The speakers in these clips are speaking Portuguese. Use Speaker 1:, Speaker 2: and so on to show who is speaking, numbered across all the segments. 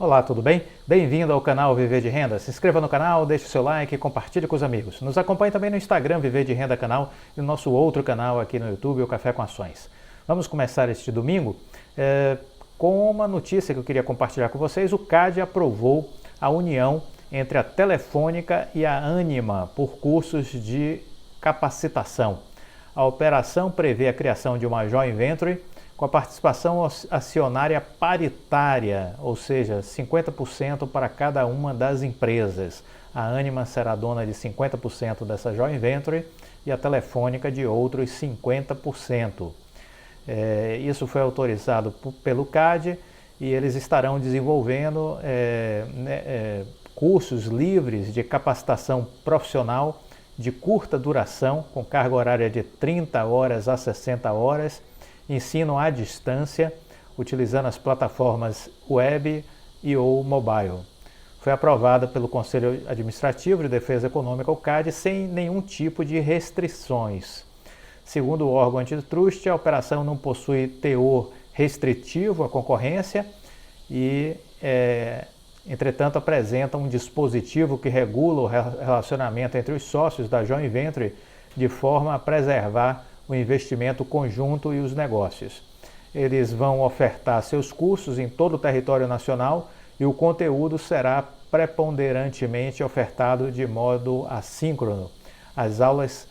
Speaker 1: Olá, tudo bem? Bem-vindo ao canal Viver de Renda. Se inscreva no canal, deixe o seu like e compartilhe com os amigos. Nos acompanhe também no Instagram Viver de Renda Canal e no nosso outro canal aqui no YouTube, o Café com Ações. Vamos começar este domingo com uma notícia que eu queria compartilhar com vocês. O CAD aprovou a união entre a Telefônica e a Ânima por cursos de capacitação. A operação prevê a criação de uma joint venture com a participação acionária paritária, ou seja, 50% para cada uma das empresas. A Ânima será dona de 50% dessa joint venture e a Telefônica de outros 50%. Isso foi autorizado pelo CAD e eles estarão desenvolvendo cursos livres de capacitação profissional de curta duração, com carga horária de 30 horas a 60 horas, ensino à distância, utilizando as plataformas web e ou mobile. Foi aprovada pelo Conselho Administrativo de Defesa Econômica, o CAD, sem nenhum tipo de restrições. Segundo o órgão antitrust, a operação não possui teor restritivo à concorrência e, entretanto, apresenta um dispositivo que regula o relacionamento entre os sócios da joint venture de forma a preservar o investimento conjunto e os negócios. Eles vão ofertar seus cursos em todo o território nacional e o conteúdo será preponderantemente ofertado de modo assíncrono. As aulas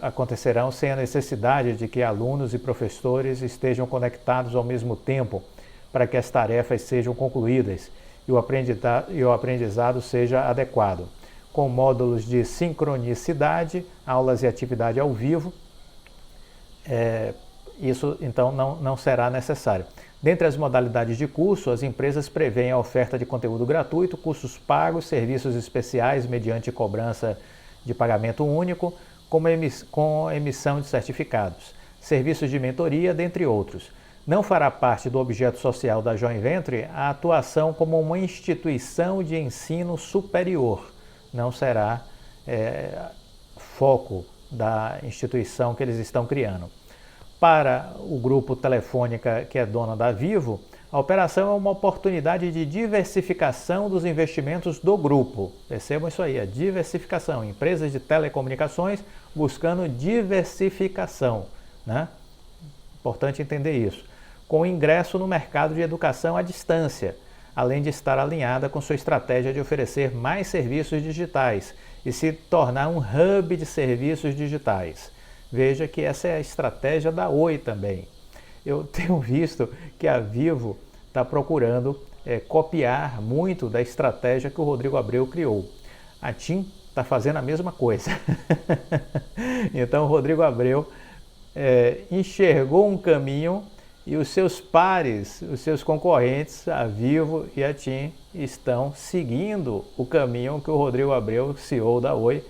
Speaker 1: acontecerão sem a necessidade de que alunos e professores estejam conectados ao mesmo tempo para que as tarefas sejam concluídas e o aprendizado seja adequado. Com módulos de sincronicidade, aulas e atividade ao vivo, isso então não será necessário. Dentre as modalidades de curso, as empresas prevêem a oferta de conteúdo gratuito, cursos pagos, serviços especiais mediante cobrança de pagamento único, com emissão de certificados, serviços de mentoria, dentre outros. Não fará parte do objeto social da joint venture a atuação como uma instituição de ensino superior. Não será foco da instituição que eles estão criando. Para o grupo Telefônica, que é dona da Vivo, a operação é uma oportunidade de diversificação dos investimentos do grupo. Percebam isso aí, a diversificação. Empresas de telecomunicações buscando diversificação, né? Importante entender isso. Com ingresso no mercado de educação à distância, além de estar alinhada com sua estratégia de oferecer mais serviços digitais e se tornar um hub de serviços digitais. Veja que essa é a estratégia da Oi também. Eu tenho visto que a Vivo está procurando copiar muito da estratégia que o Rodrigo Abreu criou. A TIM está fazendo a mesma coisa. Então o Rodrigo Abreu enxergou um caminho e os seus pares, os seus concorrentes, a Vivo e a TIM, estão seguindo o caminho que o Rodrigo Abreu, CEO da Oi,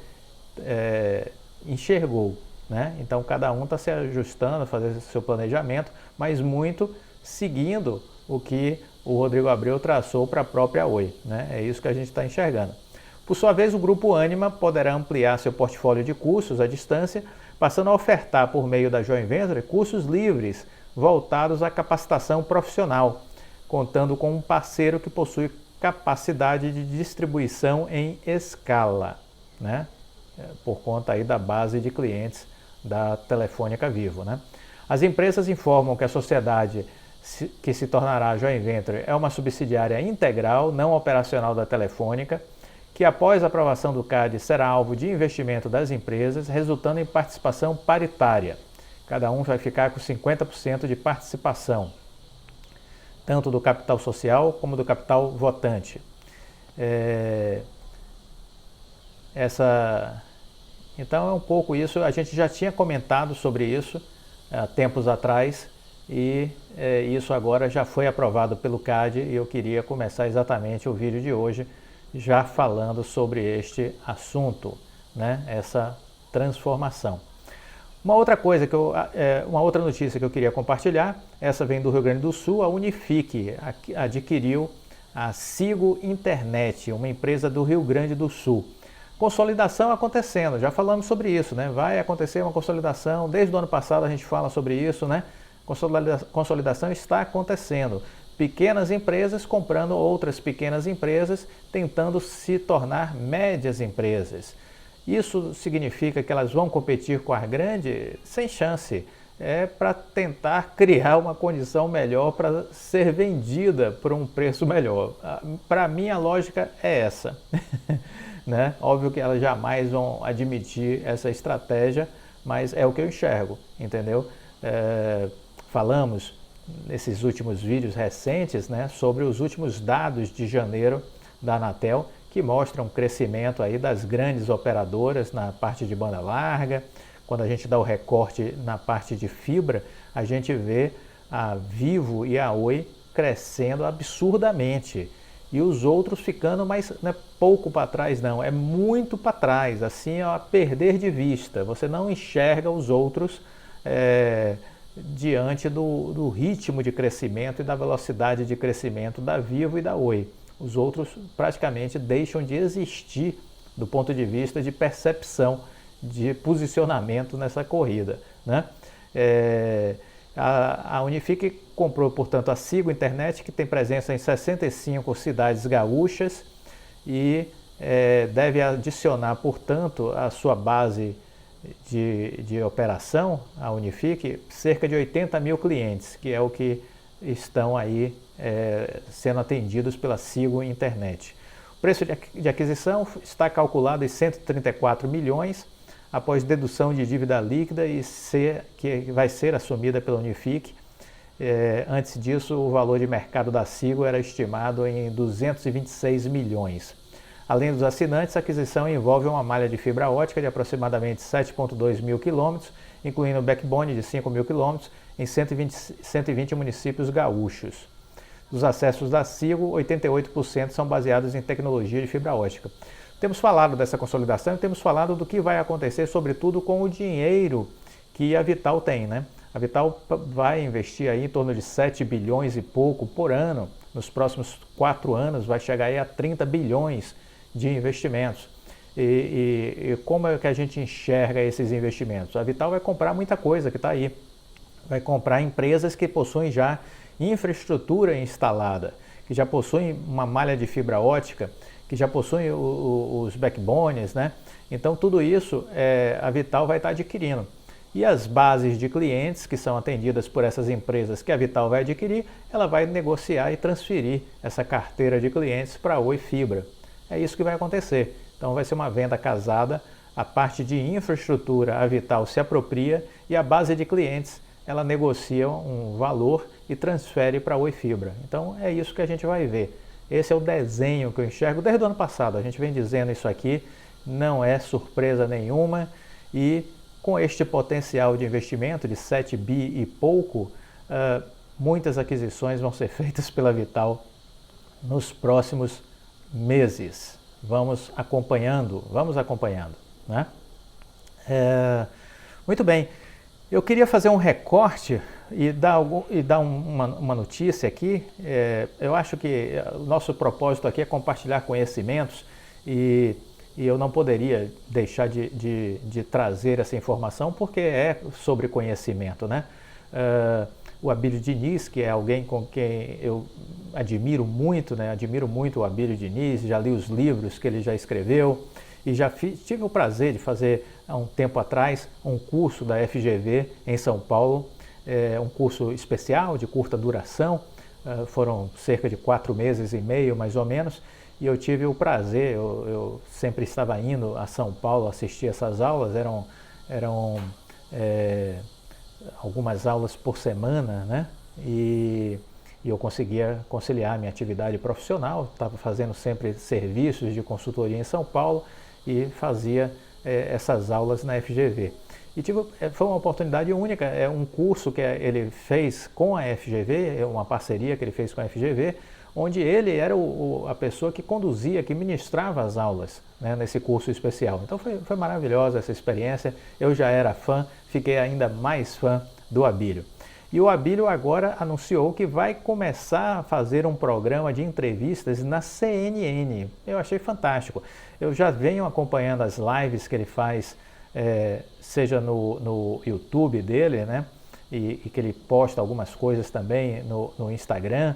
Speaker 1: enxergou, né? Então cada um está se ajustando a fazer seu planejamento, mas muito seguindo o que o Rodrigo Abreu traçou para a própria Oi, né? É isso que a gente está enxergando. Por sua vez, o Grupo Ânima poderá ampliar seu portfólio de cursos à distância, passando a ofertar por meio da joint venture cursos livres voltados à capacitação profissional, contando com um parceiro que possui capacidade de distribuição em escala, né? Por conta aí da base de clientes da Telefônica Vivo, né? As empresas informam que a sociedade que se tornará joint venture é uma subsidiária integral, não operacional da Telefônica, que após a aprovação do CAD será alvo de investimento das empresas, resultando em participação paritária. Cada um vai ficar com 50% de participação, tanto do capital social como do capital votante. Então é um pouco isso, a gente já tinha comentado sobre isso há tempos atrás e isso agora já foi aprovado pelo CAD e eu queria começar exatamente o vídeo de hoje já falando sobre este assunto, né? Essa transformação. Uma outra coisa uma outra notícia que eu queria compartilhar, essa vem do Rio Grande do Sul, a Unifique adquiriu a Sigo Internet, uma empresa do Rio Grande do Sul. Consolidação acontecendo, já falamos sobre isso, né? Vai acontecer uma consolidação, desde o ano passado a gente fala sobre isso, né? Consolidação está acontecendo. pequenas empresas comprando outras pequenas empresas, tentando se tornar médias empresas. Isso significa que elas vão competir com as grandes? Sem chance. É para tentar criar uma condição melhor para ser vendida por um preço melhor. Para mim, a lógica é essa. Né? Óbvio que elas jamais vão admitir essa estratégia, mas é o que eu enxergo, entendeu? Falamos nesses últimos vídeos recentes, né, sobre os últimos dados de janeiro da Anatel, que mostram um crescimento aí das grandes operadoras na parte de banda larga. Quando a gente dá o recorte na parte de fibra, a gente vê a Vivo e a Oi crescendo absurdamente. E os outros ficando, mas não é pouco para trás não, é muito para trás, assim, a perder de vista. Você não enxerga os outros diante do ritmo de crescimento e da velocidade de crescimento da Vivo e da Oi. Os outros praticamente deixam de existir do ponto de vista de percepção, de posicionamento nessa corrida, né? A Unifique comprou, portanto, a Sigo Internet, que tem presença em 65 cidades gaúchas e deve adicionar, portanto, à sua base de operação, a Unifique, cerca de 80 mil clientes, que é o que estão aí sendo atendidos pela Sigo Internet. O preço de aquisição está calculado em 134 milhões, após dedução de dívida líquida que vai ser assumida pela Unifique. Antes disso, o valor de mercado da Sigo era estimado em 226 milhões. Além dos assinantes, a aquisição envolve uma malha de fibra ótica de aproximadamente 7,2 mil quilômetros, incluindo backbone de 5 mil quilômetros em 120 municípios gaúchos. Dos acessos da Sigo, 88% são baseados em tecnologia de fibra ótica. Temos falado dessa consolidação e temos falado do que vai acontecer, sobretudo com o dinheiro que a Vital tem, né? A Vital vai investir aí em torno de 7 bilhões e pouco por ano. Nos próximos 4 anos vai chegar aí a 30 bilhões de investimentos. E como é que a gente enxerga esses investimentos? A Vital vai comprar muita coisa que está aí. Vai comprar empresas que possuem já infraestrutura instalada, que já possuem uma malha de fibra ótica, que já possuem os backbones, né? Então tudo isso a Vital vai estar adquirindo. E as bases de clientes que são atendidas por essas empresas que a Vital vai adquirir, ela vai negociar e transferir essa carteira de clientes para a Oi Fibra. É isso que vai acontecer. Então vai ser uma venda casada, a parte de infraestrutura a Vital se apropria e a base de clientes ela negocia um valor e transfere para a Oi Fibra. Então é isso que a gente vai ver. Esse é o desenho que eu enxergo desde o ano passado. A gente vem dizendo isso aqui, não é surpresa nenhuma e com este potencial de investimento de 7 bi e pouco, muitas aquisições vão ser feitas pela Vital nos próximos meses. Vamos acompanhando, né? Muito bem, eu queria fazer um recorte e dar uma notícia aqui. Eu acho que o nosso propósito aqui é compartilhar conhecimentos e eu não poderia deixar de trazer essa informação porque é sobre conhecimento, né? O Abílio Diniz, que é alguém com quem eu admiro muito, né? Admiro muito o Abílio Diniz, já li os livros que ele já escreveu e já tive o prazer de fazer há um tempo atrás um curso da FGV em São Paulo, um curso especial de curta duração, foram cerca de 4 meses e meio mais ou menos, e eu tive o prazer, eu sempre estava indo a São Paulo assistir essas aulas, eram algumas aulas por semana, né? E eu conseguia conciliar minha atividade profissional, estava fazendo sempre serviços de consultoria em São Paulo e fazia essas aulas na FGV. E foi uma oportunidade única, é um curso que ele fez com a FGV, uma parceria que ele fez com a FGV, onde ele era a pessoa que conduzia, que ministrava as aulas, né, nesse curso especial. Então foi maravilhosa essa experiência, eu já era fã, fiquei ainda mais fã do Abílio. E o Abílio agora anunciou que vai começar a fazer um programa de entrevistas na CNN. Eu achei fantástico. Eu já venho acompanhando as lives que ele faz, seja no YouTube dele, né? E que ele posta algumas coisas também no Instagram.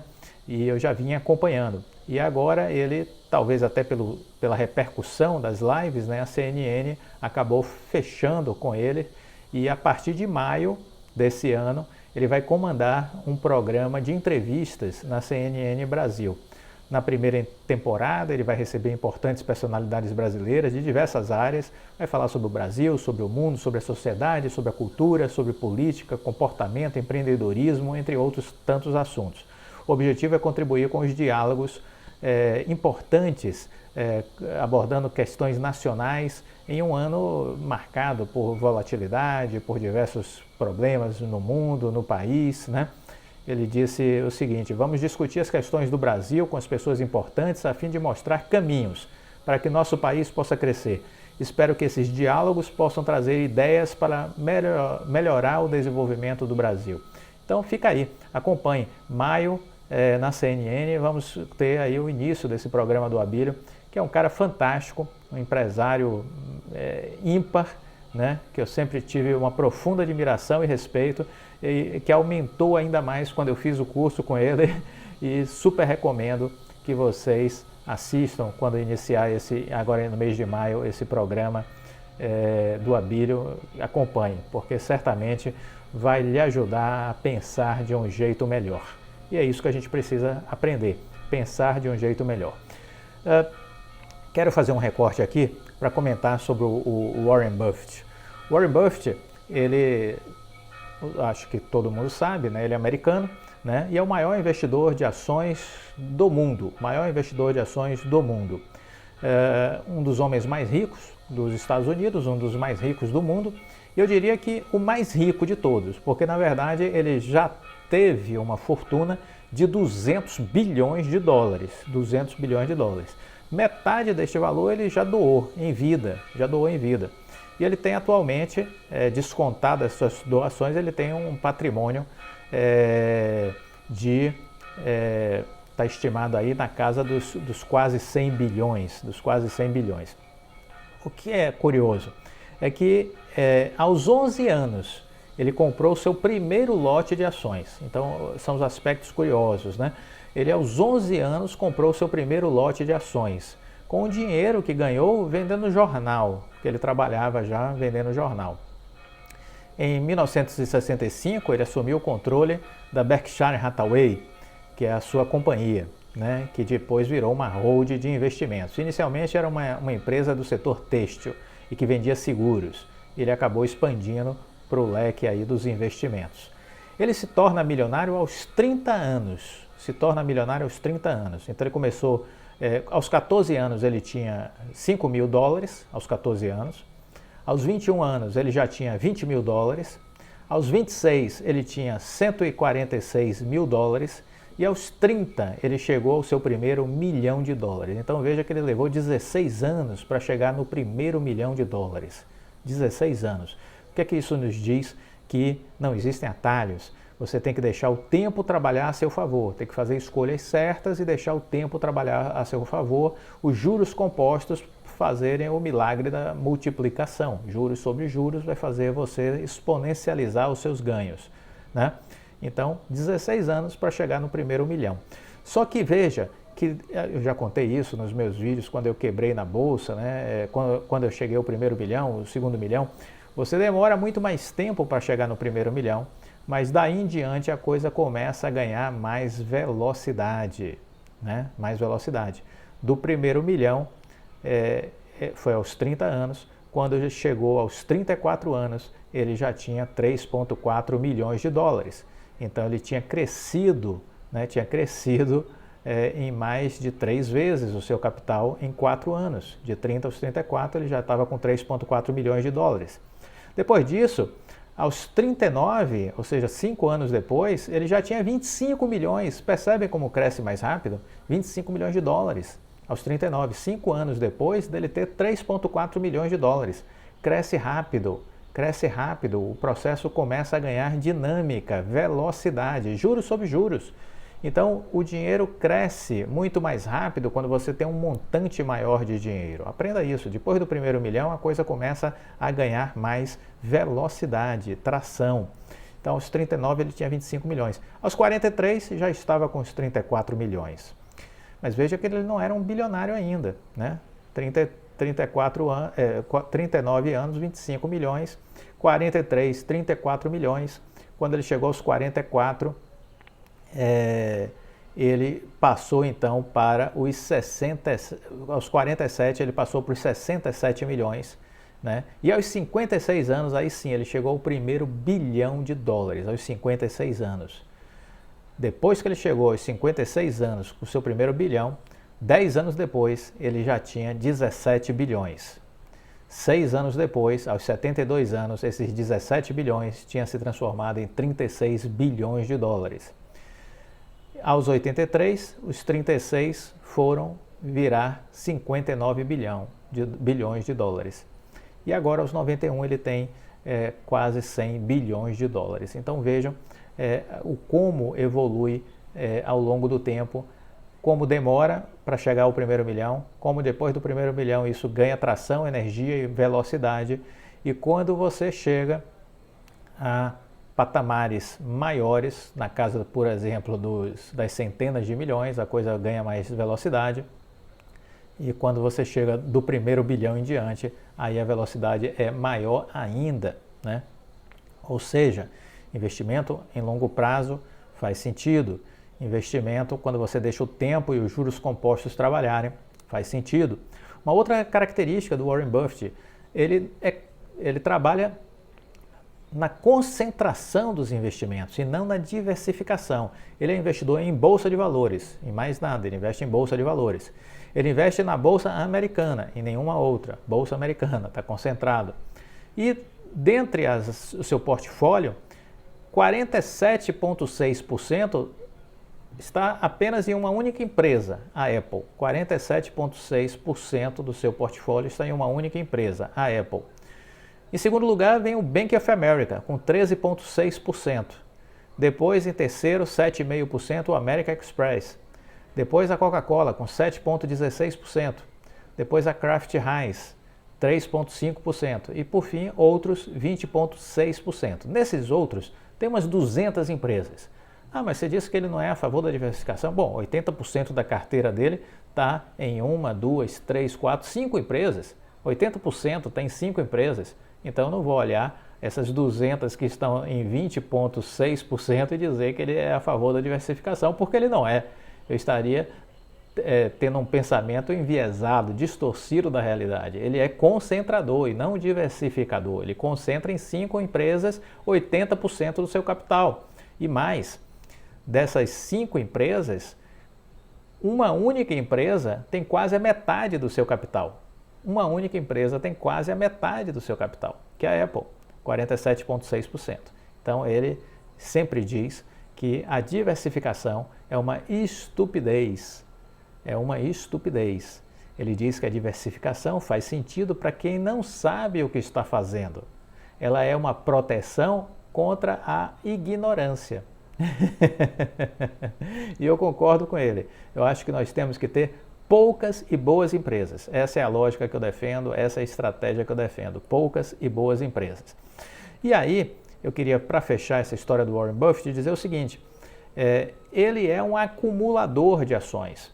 Speaker 1: e eu já vinha acompanhando. E agora ele, talvez até pela repercussão das lives, né, a CNN acabou fechando com ele, e a partir de maio desse ano ele vai comandar um programa de entrevistas na CNN Brasil. Na primeira temporada ele vai receber importantes personalidades brasileiras de diversas áreas, vai falar sobre o Brasil, sobre o mundo, sobre a sociedade, sobre a cultura, sobre política, comportamento, empreendedorismo, entre outros tantos assuntos. O objetivo é contribuir com os diálogos importantes, abordando questões nacionais em um ano marcado por volatilidade, por diversos problemas no mundo, no país, né? Ele disse o seguinte: vamos discutir as questões do Brasil com as pessoas importantes a fim de mostrar caminhos para que nosso país possa crescer. Espero que esses diálogos possam trazer ideias para melhorar o desenvolvimento do Brasil. Então fica aí, acompanhe. Maio na CNN, vamos ter aí o início desse programa do Abílio, que é um cara fantástico, um empresário ímpar, né, que eu sempre tive uma profunda admiração e respeito, e que aumentou ainda mais quando eu fiz o curso com ele, e super recomendo que vocês assistam quando iniciar agora no mês de maio, esse programa do Abílio. Acompanhe, porque certamente vai lhe ajudar a pensar de um jeito melhor. E é isso que a gente precisa aprender, pensar de um jeito melhor. Quero fazer um recorte aqui para comentar sobre o Warren Buffett. Warren Buffett, ele, acho que todo mundo sabe, né? Ele é americano, né? E é o maior investidor de ações do mundo, um dos homens mais ricos dos Estados Unidos, um dos mais ricos do mundo, e eu diria que o mais rico de todos, porque na verdade ele já teve uma fortuna de 200 bilhões de dólares, Metade deste valor ele já doou em vida, E ele tem atualmente, descontado as suas doações, ele tem um patrimônio está estimado aí na casa dos quase 100 bilhões, O que é curioso é que aos 11 anos ele comprou o seu primeiro lote de ações. Então são os aspectos curiosos, né? Ele aos 11 anos comprou o seu primeiro lote de ações, com o dinheiro que ganhou vendendo jornal, porque ele trabalhava já vendendo jornal. Em 1965, ele assumiu o controle da Berkshire Hathaway, que é a sua companhia, né, que depois virou uma holding de investimentos. Inicialmente era uma empresa do setor têxtil e que vendia seguros. Ele acabou expandindo para o leque aí dos investimentos. Ele se torna milionário aos 30 anos. Então ele começou, aos 14 anos ele tinha 5 mil dólares, aos 14 anos. Aos 21 anos ele já tinha 20 mil dólares. Aos 26 ele tinha 146 mil dólares. E aos 30 ele chegou ao seu primeiro $1 milhão. Então veja que ele levou 16 anos para chegar no primeiro $1 milhão. 16 anos. O que é que isso nos diz? Que não existem atalhos. Você tem que deixar o tempo trabalhar a seu favor, tem que fazer escolhas certas e deixar o tempo trabalhar a seu favor, os juros compostos fazerem o milagre da multiplicação. Juros sobre juros vai fazer você exponencializar os seus ganhos, né? Então, 16 anos para chegar no primeiro $1 milhão. Só que veja que eu já contei isso nos meus vídeos, quando eu quebrei na bolsa, né? Quando eu cheguei ao primeiro $1 milhão, o segundo $1 milhão, você demora muito mais tempo para chegar no primeiro $1 milhão, mas daí em diante a coisa começa a ganhar mais velocidade, né? Do primeiro $1 milhão foi aos 30 anos, quando ele chegou aos 34 anos, ele já tinha 3,4 milhões de dólares. Então ele tinha crescido, né? Em mais de 3 vezes o seu capital em 4 anos. De 30 aos 34 ele já estava com 3,4 milhões de dólares. Depois disso, aos 39, ou seja, 5 anos depois, ele já tinha 25 milhões. Percebem como cresce mais rápido? 25 milhões de dólares. Aos 39, 5 anos depois dele ter 3,4 milhões de dólares. Cresce rápido, o processo começa a ganhar dinâmica, velocidade, juros sobre juros. Então, o dinheiro cresce muito mais rápido quando você tem um montante maior de dinheiro. Aprenda isso. Depois do primeiro $1 milhão, a coisa começa a ganhar mais velocidade, tração. Então, aos 39 ele tinha 25 milhões. Aos 43 já estava com os 34 milhões. Mas veja que ele não era um bilionário ainda, né? 39 anos, 25 milhões, 43, 34 milhões. Quando ele chegou aos 44, ele passou então para os 60, aos 47 ele passou para os 67 milhões, né? E aos 56 anos, aí sim, ele chegou ao primeiro bilhão de dólares, aos 56 anos. Depois que ele chegou aos 56 anos com o seu primeiro bilhão, 10 anos depois ele já tinha 17 bilhões. 6 anos depois, aos 72 anos, esses 17 bilhões tinham se transformado em 36 bilhões de dólares. Aos 83, os 36 foram virar 59 bilhões de dólares. E agora, aos 91, ele tem quase 100 bilhões de dólares. Então vejam o como evolui ao longo do tempo, como demora para chegar ao primeiro milhão, como depois do primeiro milhão isso ganha tração, energia e velocidade, e quando você chega a patamares maiores, na casa, por exemplo, das centenas de milhões, a coisa ganha mais velocidade, e quando você chega do primeiro bilhão em diante, aí a velocidade é maior ainda, né? Ou seja, investimento em longo prazo faz sentido. Investimento, quando você deixa o tempo e os juros compostos trabalharem, faz sentido. Uma outra característica do Warren Buffett, ele trabalha na concentração dos investimentos e não na diversificação. Ele é investidor em bolsa de valores, em mais nada, ele investe em bolsa de valores. Ele investe na bolsa americana, em nenhuma outra, bolsa americana, está concentrado. E dentre o seu portfólio, 47,6% está apenas em uma única empresa, a Apple. 47,6% do seu portfólio está em uma única empresa, a Apple. Em segundo lugar, vem o Bank of America, com 13,6%. Depois, em terceiro, 7,5%, o American Express. Depois, a Coca-Cola, com 7,16%. Depois, a Kraft Heinz, 3,5%. E, por fim, outros, 20,6%. Nesses outros, tem umas 200 empresas. Ah, mas você disse que ele não é a favor da diversificação? Bom, 80% da carteira dele está em 1, 2, 3, 4, 5 empresas. 80% está em 5 empresas. Então, eu não vou olhar essas 200 que estão em 20,6% e dizer que ele é a favor da diversificação, porque ele não é. Eu estaria tendo um pensamento enviesado, distorcido da realidade. Ele é concentrador e não diversificador. Ele concentra em 5 empresas 80% do seu capital. E mais, dessas 5 empresas, uma única empresa tem quase a metade do seu capital. Uma única empresa tem quase a metade do seu capital, que é a Apple, 47,6%. Então, ele sempre diz que a diversificação é uma estupidez. É uma estupidez. Ele diz que a diversificação faz sentido para quem não sabe o que está fazendo. Ela é uma proteção contra a ignorância. E eu concordo com ele. Eu acho que nós temos que ter poucas e boas empresas. Essa é a lógica que eu defendo, essa é a estratégia que eu defendo. Poucas e boas empresas. E aí, eu queria, para fechar essa história do Warren Buffett, dizer o seguinte. Ele é um acumulador de ações.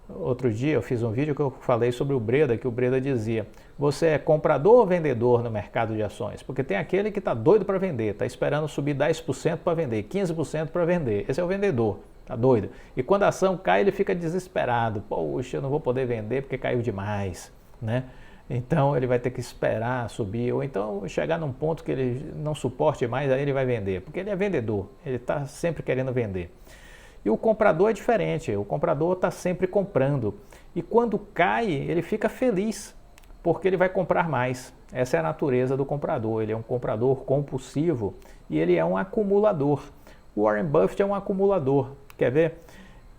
Speaker 1: Outro dia eu fiz um vídeo que eu falei sobre o Breda, que o Breda dizia: você é comprador ou vendedor no mercado de ações? Porque tem aquele que está doido para vender, está esperando subir 10% para vender, 15% para vender. Esse é o vendedor, está doido. E quando a ação cai, ele fica desesperado. Poxa, eu não vou poder vender porque caiu demais, né? Então ele vai ter que esperar subir, ou então chegar num ponto que ele não suporte mais, aí ele vai vender. Porque ele é vendedor, ele está sempre querendo vender. E o comprador é diferente, o comprador está sempre comprando. E quando cai, ele fica feliz, porque ele vai comprar mais. Essa é a natureza do comprador, ele é um comprador compulsivo e ele é um acumulador. O Warren Buffett é um acumulador, quer ver?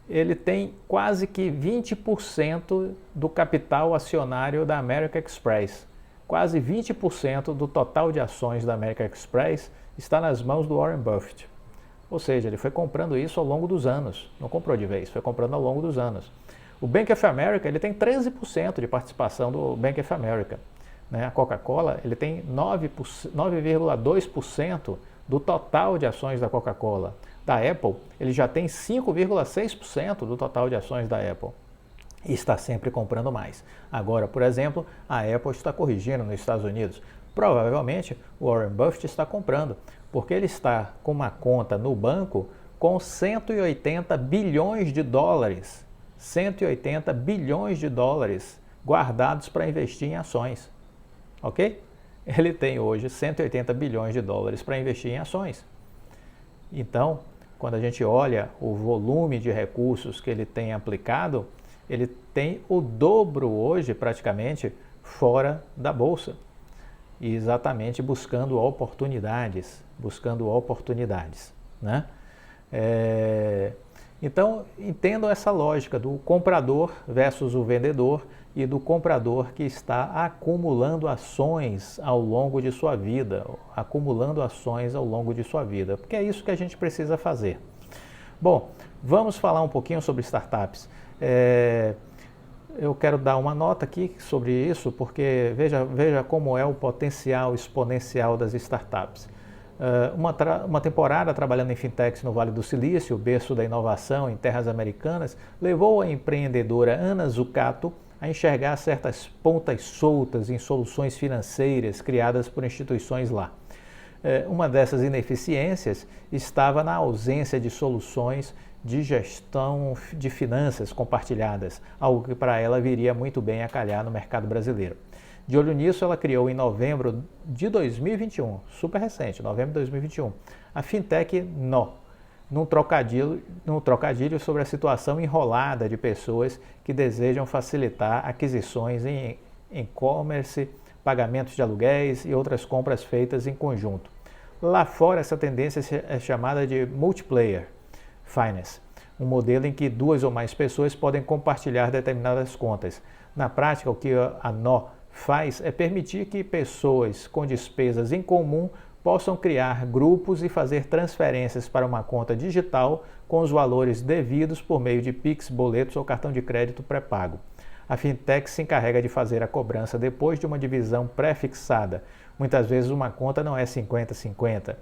Speaker 1: Ele tem quase que 20% do capital acionário da American Express. Quase 20% do total de ações da American Express está nas mãos do Warren Buffett. Ou seja, ele foi comprando isso ao longo dos anos, não comprou de vez, foi comprando ao longo dos anos. O Bank of America, ele tem 13% de participação do Bank of America. Né? A Coca-Cola, ele tem 9,2% do total de ações da Coca-Cola. Da Apple, ele já tem 5,6% do total de ações da Apple. E está sempre comprando mais. Agora, por exemplo, a Apple está corrigindo nos Estados Unidos. Provavelmente, o Warren Buffett está comprando, porque ele está com uma conta no banco com 180 bilhões de dólares. 180 bilhões de dólares guardados para investir em ações. Ok? Ele tem hoje 180 bilhões de dólares para investir em ações. Então, quando a gente olha o volume de recursos que ele tem aplicado, ele tem o dobro hoje, praticamente, fora da Bolsa. E exatamente buscando oportunidades, né? Então, entendam essa lógica do comprador versus o vendedor e do comprador que está acumulando ações ao longo de sua vida, porque é isso que a gente precisa fazer. Bom, vamos falar um pouquinho sobre startups. Eu quero dar uma nota aqui sobre isso, porque veja como é o potencial exponencial das startups. Uma temporada trabalhando em fintechs no Vale do Silício, berço da inovação em terras americanas, levou a empreendedora Ana Zucato a enxergar certas pontas soltas em soluções financeiras criadas por instituições lá. Uma dessas ineficiências estava na ausência de soluções de gestão de finanças compartilhadas, algo que para ela viria muito bem a calhar no mercado brasileiro. De olho nisso, ela criou em novembro de 2021, super recente, novembro de 2021, a fintech Nó, num trocadilho sobre a situação enrolada de pessoas que desejam facilitar aquisições em e-commerce, pagamentos de aluguéis e outras compras feitas em conjunto. Lá fora, essa tendência é chamada de multiplayer finance, um modelo em que duas ou mais pessoas podem compartilhar determinadas contas. Na prática, o que a Nó faz é permitir que pessoas com despesas em comum possam criar grupos e fazer transferências para uma conta digital com os valores devidos por meio de Pix, boletos ou cartão de crédito pré-pago. A fintech se encarrega de fazer a cobrança depois de uma divisão pré-fixada. Muitas vezes uma conta não é 50-50,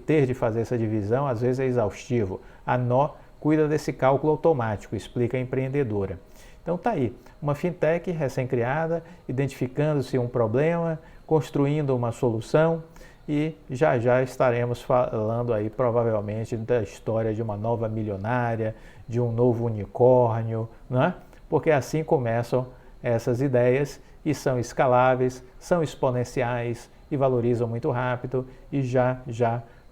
Speaker 1: ter de fazer essa divisão às vezes é exaustivo. A Nó cuida desse cálculo automático, explica a empreendedora. Então tá aí, uma fintech recém-criada, identificando-se um problema, construindo uma solução e já estaremos falando aí provavelmente da história de uma nova milionária, de um novo unicórnio, né? Porque assim começam essas ideias e são escaláveis, são exponenciais e valorizam muito rápido e já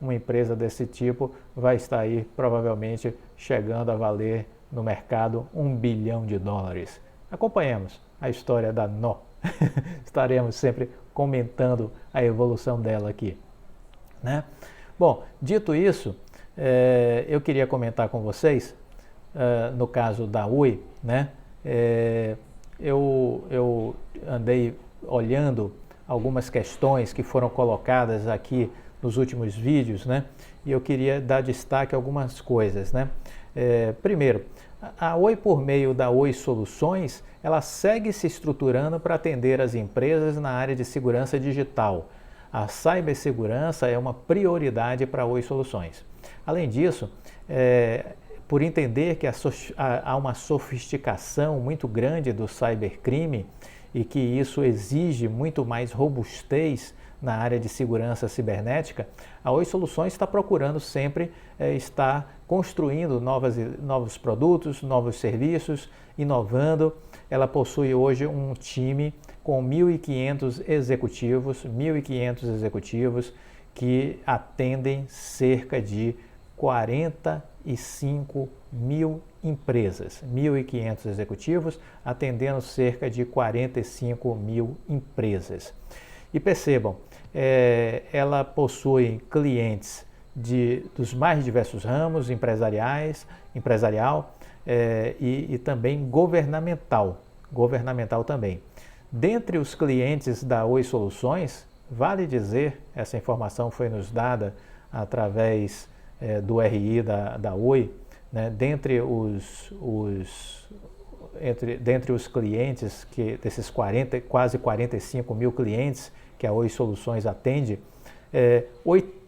Speaker 1: uma empresa desse tipo vai estar aí provavelmente chegando a valer no mercado $1 bilhão. Acompanhemos a história da Nó. Estaremos sempre comentando a evolução dela aqui, né? Bom, dito isso, eu queria comentar com vocês, no caso da Oi, né? Eu andei olhando algumas questões que foram colocadas aqui nos últimos vídeos, né? E eu queria dar destaque a algumas coisas, né? Primeiro, a Oi, por meio da Oi Soluções, ela segue se estruturando para atender as empresas na área de segurança digital. A cibersegurança é uma prioridade para a Oi Soluções. Além disso, por entender que há uma sofisticação muito grande do cybercrime e que isso exige muito mais robustez na área de segurança cibernética, a Oi Soluções está procurando sempre estar construindo novos produtos, novos serviços, inovando. Ela possui hoje um time com 1.500 executivos que atendem cerca de 45 mil empresas, 1.500 executivos atendendo cerca de 45 mil empresas. E percebam, ela possui clientes dos mais diversos ramos empresarial e também governamental também. Dentre os clientes da Oi Soluções, vale dizer, essa informação foi nos dada através do RI da Oi, né? Dentre os clientes, desses quase 45 mil clientes que a Oi Soluções atende,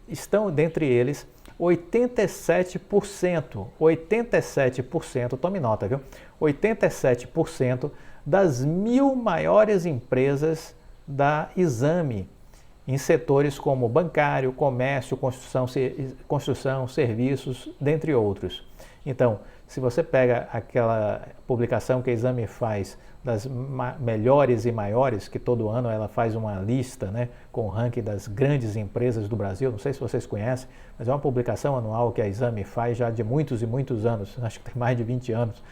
Speaker 1: estão dentre eles 87%, tome nota, viu? 87% das 1.000 maiores empresas da Exame, em setores como bancário, comércio, construção, serviços, dentre outros. Então, se você pega aquela publicação que a Exame faz das melhores e maiores, que todo ano ela faz uma lista, né, com o ranking das grandes empresas do Brasil, não sei se vocês conhecem, mas é uma publicação anual que a Exame faz já de muitos e muitos anos, acho que tem mais de 20 anos,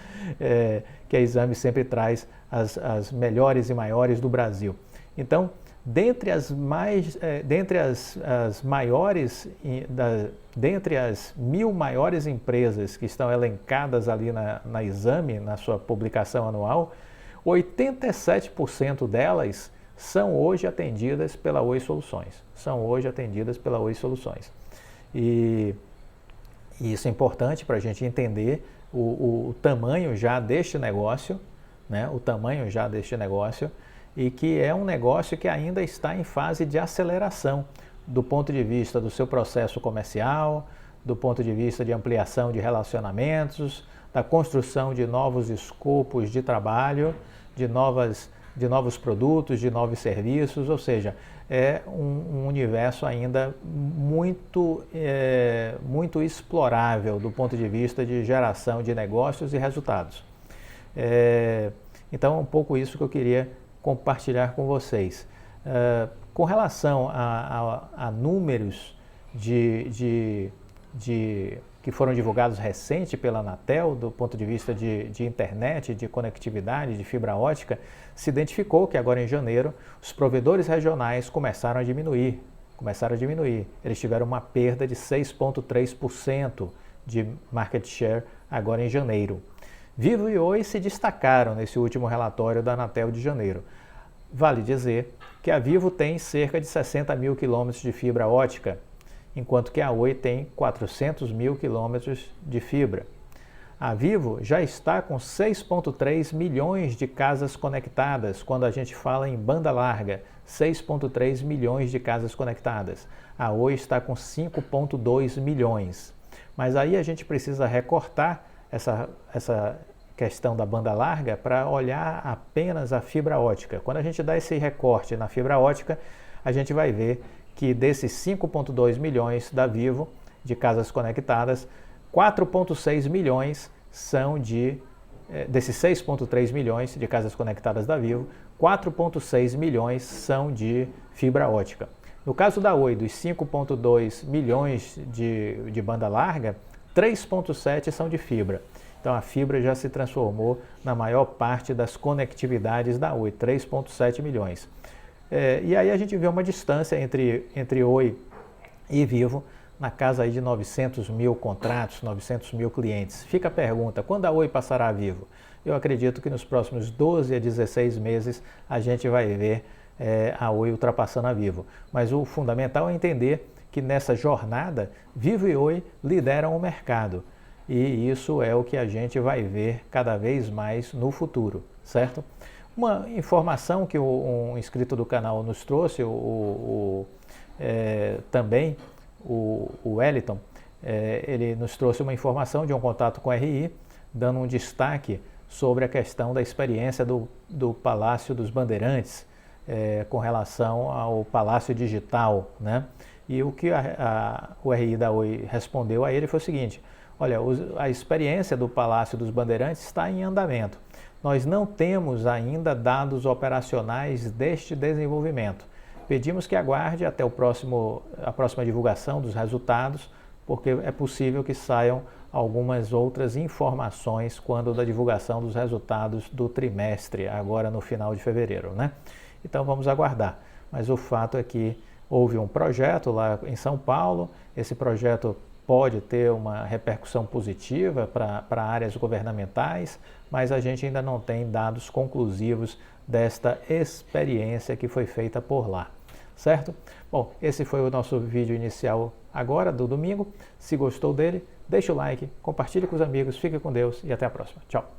Speaker 1: que a Exame sempre traz as melhores e maiores do Brasil. Então, dentre as 1.000 maiores empresas que estão elencadas ali na Exame, na sua publicação anual, 87% delas são hoje atendidas pela Oi Soluções. E isso é importante para a gente entender o tamanho já deste negócio, né? E que é um negócio que ainda está em fase de aceleração do ponto de vista do seu processo comercial, do ponto de vista de ampliação de relacionamentos, da construção de novos escopos de trabalho, de novos produtos, de novos serviços, ou seja, é um universo ainda muito explorável do ponto de vista de geração de negócios e resultados. Então é um pouco isso que eu queria compartilhar com vocês. Com relação a números que foram divulgados recente pela Anatel, do ponto de vista de internet, de conectividade, de fibra ótica, se identificou que agora em janeiro os provedores regionais começaram a diminuir. Eles tiveram uma perda de 6,3% de market share agora em janeiro. Vivo e Oi se destacaram nesse último relatório da Anatel de janeiro. Vale dizer que a Vivo tem cerca de 60 mil quilômetros de fibra ótica, enquanto que a Oi tem 400 mil quilômetros de fibra. A Vivo já está com 6,3 milhões de casas conectadas, quando a gente fala em banda larga, 6,3 milhões de casas conectadas. A Oi está com 5,2 milhões. Mas aí a gente precisa recortar essa questão da banda larga para olhar apenas a fibra ótica. Quando a gente dá esse recorte na fibra ótica, a gente vai ver que desses 5,2 milhões da Vivo de casas conectadas, 4,6 milhões são desses 6,3 milhões de casas conectadas da Vivo, 4,6 milhões são de fibra ótica. No caso da Oi, dos 5,2 milhões de banda larga, 3,7 são de fibra. Então a fibra já se transformou na maior parte das conectividades da Oi, 3,7 milhões. E aí a gente vê uma distância entre Oi e Vivo na casa aí de 900 mil contratos, 900 mil clientes. Fica a pergunta, quando a Oi passará a Vivo? Eu acredito que nos próximos 12 a 16 meses a gente vai ver a Oi ultrapassando a Vivo. Mas o fundamental é entender que nessa jornada, Vivo e Oi lideram o mercado. E isso é o que a gente vai ver cada vez mais no futuro, certo? Uma informação que um inscrito do canal nos trouxe, também o Wellington, ele nos trouxe uma informação de um contato com a RI, dando um destaque sobre a questão da experiência do Palácio dos Bandeirantes com relação ao Palácio Digital, né? E o que o RI da Oi respondeu a ele foi o seguinte: olha, a experiência do Palácio dos Bandeirantes está em andamento. Nós não temos ainda dados operacionais deste desenvolvimento. Pedimos que aguarde até a próxima divulgação dos resultados, porque é possível que saiam algumas outras informações quando da divulgação dos resultados do trimestre, agora no final de fevereiro, né? Então vamos aguardar. Mas o fato é que houve um projeto lá em São Paulo, esse projeto pode ter uma repercussão positiva para áreas governamentais, mas a gente ainda não tem dados conclusivos desta experiência que foi feita por lá, certo? Bom, esse foi o nosso vídeo inicial agora do domingo. Se gostou dele, deixa o like, compartilhe com os amigos, fique com Deus e até a próxima. Tchau!